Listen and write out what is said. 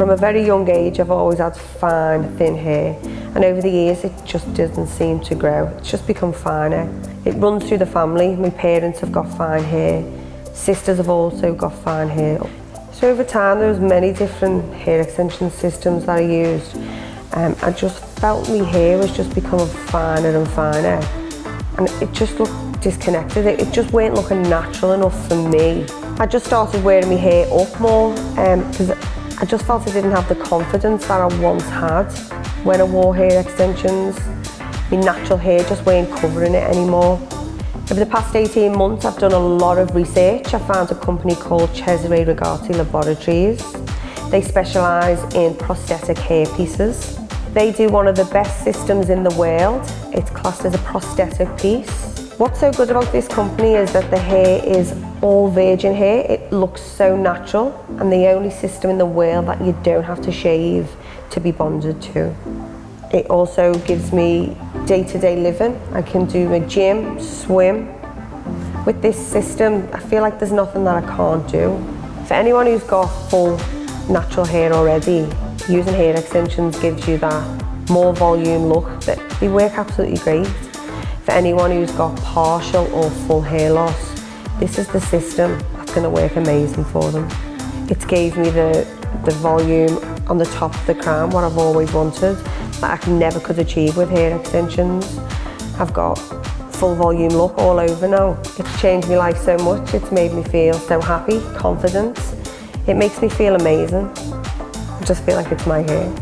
From a very young age, I've always had fine, thin hair, and over the years it just doesn't seem to grow. It's just become finer. It runs through the family. My parents have got fine hair, sisters have also got fine hair. So over time there was many different hair extension systems that I used. I just felt my hair was just becoming finer and finer, and it just looked disconnected. It just weren't looking natural enough for me. I just started wearing my hair up more because I just felt I didn't have the confidence that I once had when I wore hair extensions. My natural hair just weren't covering it anymore. Over the past 18 months, I've done a lot of research. I found a company called CRLAB Laboratories. They specialise in prosthetic hair pieces. They do one of the best systems in the world. It's classed as a prosthetic piece. What's so good about this company is that the hair is all virgin hair. It looks so natural, and the only system in the world that you don't have to shave to be bonded to. It also gives me day-to-day living. I can do my gym, swim. With this system, I feel like there's nothing that I can't do. For anyone who's got full natural hair already, using hair extensions gives you that more volume look. They work absolutely great. For anyone who's got partial or full hair loss, this is the system that's going to work amazing for them. It gave me the volume on the top of the crown, what I've always wanted, that I never could achieve with hair extensions. I've got full volume look all over now. It's changed my life so much. It's made me feel so happy, confident. It makes me feel amazing. I just feel like it's my hair.